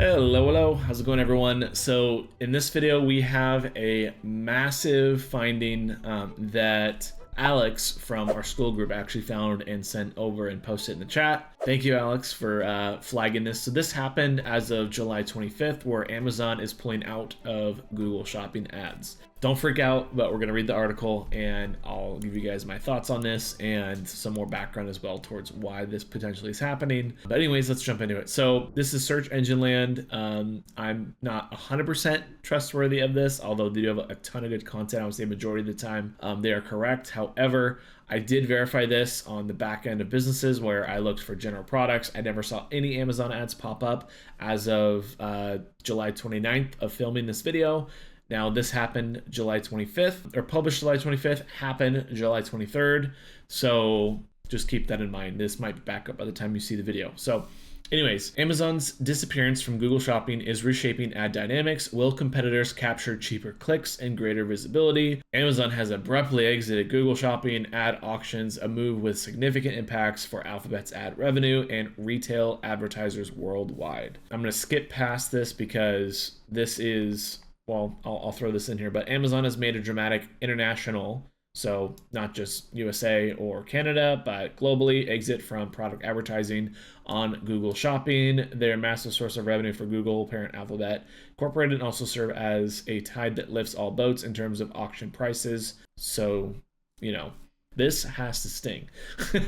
Hello, how's it going everyone? So in this video we have a massive finding that Alex from our school group actually found and sent over and posted in the chat. Thank you, Alex, for flagging this. So this happened as of July 25th, where Amazon is pulling out of Google Shopping ads. Don't freak out, but we're going to read the article and I'll give you guys my thoughts on this and some more background as well towards why this potentially is happening. But anyways, let's jump into it. So this is search engine land. I'm not 100% trustworthy of this, although they do have a ton of good content. I would say majority of the time they are correct. However, I did verify this on the back end of businesses where I looked for general products. I never saw any Amazon ads pop up as of July 29th of filming this video. Now this happened July 25th, or published July 25th, happened July 23rd. So just keep that in mind. This might be back up by the time you see the video. So anyways, Amazon's disappearance from Google Shopping is reshaping ad dynamics. Will competitors capture cheaper clicks and greater visibility? Amazon has abruptly exited Google Shopping ad auctions, a move with significant impacts for Alphabet's ad revenue and retail advertisers worldwide. I'm going to skip past this because this is, well, I'll throw this in here, but Amazon has made a dramatic international, so not just USA or Canada, but globally, exit from product advertising on Google Shopping. They're a massive source of revenue for Google, parent Alphabet Incorporated, and also serve as a tide that lifts all boats in terms of auction prices. So, you know, this has to sting.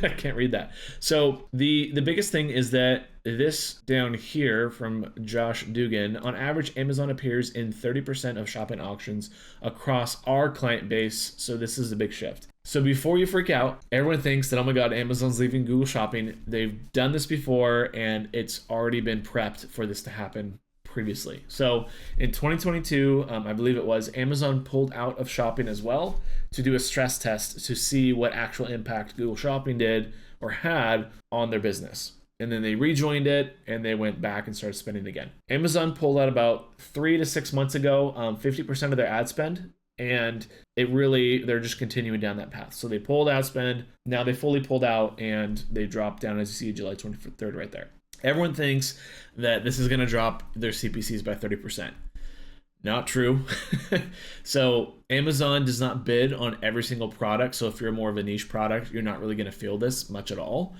I can't read that. So the biggest thing is that this down here from Josh Dugan, on average, Amazon appears in 30% of shopping auctions across our client base. So this is a big shift. So before you freak out, everyone thinks that, oh my God, Amazon's leaving Google Shopping. They've done this before and it's already been prepped for this to happen previously. So in 2022, I believe it was, Amazon pulled out of shopping as well to do a stress test to see what actual impact Google Shopping did or had on their business. And then they rejoined it and they went back and started spending again. Amazon pulled out about 3 to 6 months ago, 50% of their ad spend. And they're just continuing down that path. So they pulled ad spend, now they fully pulled out and they dropped down, as you see, July 23rd right there. Everyone thinks that this is going to drop their CPCs by 30%. Not true. So Amazon does not bid on every single product. So if you're more of a niche product, you're not really going to feel this much at all.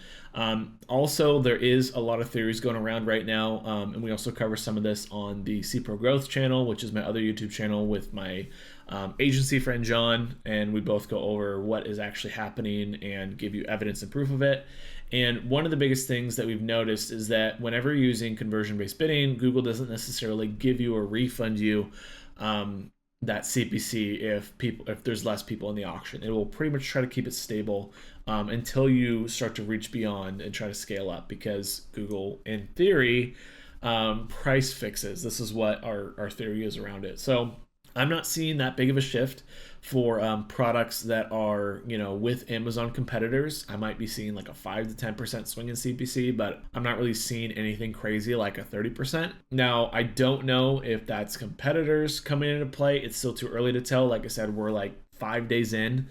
Also, there is a lot of theories going around right now. And we also cover some of this on the CProGrowth channel, which is my other YouTube channel with my agency friend John. And we both go over what is actually happening and give you evidence and proof of it. And one of the biggest things that we've noticed is that whenever you're using conversion-based bidding, Google doesn't necessarily give you or refund you that CPC if there's less people in the auction. It will pretty much try to keep it stable until you start to reach beyond and try to scale up, because Google, in theory, price fixes. This is what our theory is around it. So I'm not seeing that big of a shift for products that are, with Amazon competitors. I might be seeing like a 5 to 10% swing in CPC, but I'm not really seeing anything crazy like a 30%. Now, I don't know if that's competitors coming into play. It's still too early to tell. Like I said, we're like 5 days into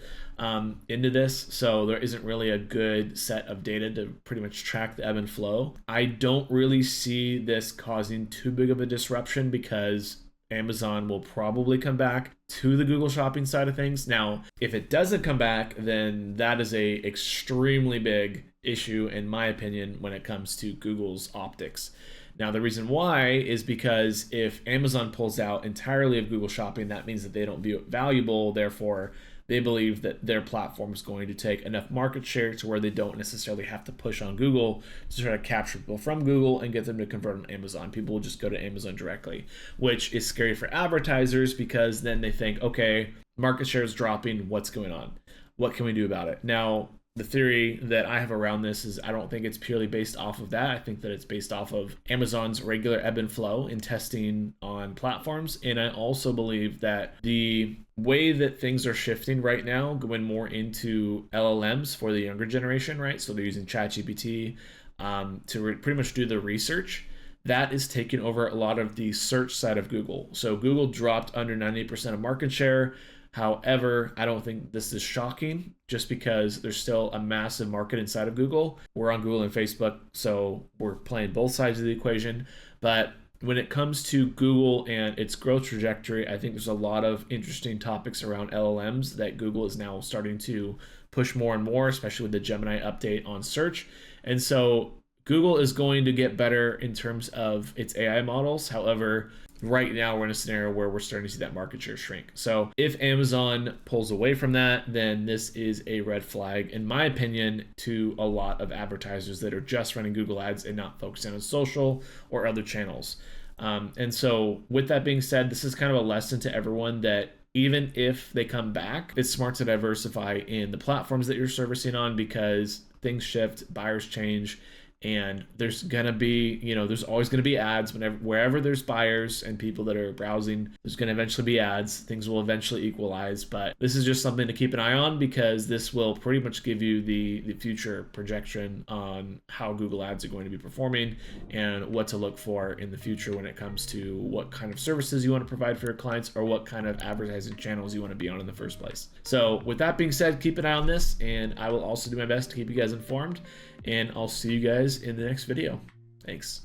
this, so there isn't really a good set of data to pretty much track the ebb and flow. I don't really see this causing too big of a disruption because Amazon will probably come back to the Google Shopping side of things. Now, if it doesn't come back, then that is a extremely big issue, in my opinion, when it comes to Google's optics. Now, the reason why is because if Amazon pulls out entirely of Google Shopping, that means that they don't view it valuable. Therefore, they believe that their platform is going to take enough market share to where they don't necessarily have to push on Google to try to capture people from Google and get them to convert on Amazon. People will just go to Amazon directly, which is scary for advertisers because then they think, okay, market share is dropping. What's going on? What can we do about it? Now, the theory that I have around this is I don't think it's purely based off of that. I think that it's based off of Amazon's regular ebb and flow in testing on platforms. And I also believe that the way that things are shifting right now, going more into LLMs for the younger generation, right? So they're using ChatGPT to pretty much do the research. That is taking over a lot of the search side of Google. So Google dropped under 98% of market share. However, I don't think this is shocking just because there's still a massive market inside of Google. We're on Google and Facebook, so we're playing both sides of the equation. But when it comes to Google and its growth trajectory, I think there's a lot of interesting topics around LLMs that Google is now starting to push more and more, especially with the Gemini update on search. And so Google is going to get better in terms of its AI models. However, right now we're in a scenario where we're starting to see that market share shrink. So if Amazon pulls away from that, then this is a red flag, in my opinion, to a lot of advertisers that are just running Google ads and not focusing on social or other channels. And so with that being said, this is kind of a lesson to everyone that even if they come back, it's smart to diversify in the platforms that you're servicing on, because things shift, buyers change, and there's gonna be, there's always gonna be ads wherever there's buyers and people that are browsing. There's gonna eventually be ads. Things will eventually equalize, but this is just something to keep an eye on, because this will pretty much give you the future projection on how Google ads are going to be performing and what to look for in the future when it comes to what kind of services you want to provide for your clients or what kind of advertising channels you want to be on in the first place. So with that being said, keep an eye on this, and I will also do my best to keep you guys informed, and I'll see you guys in the next video. Thanks.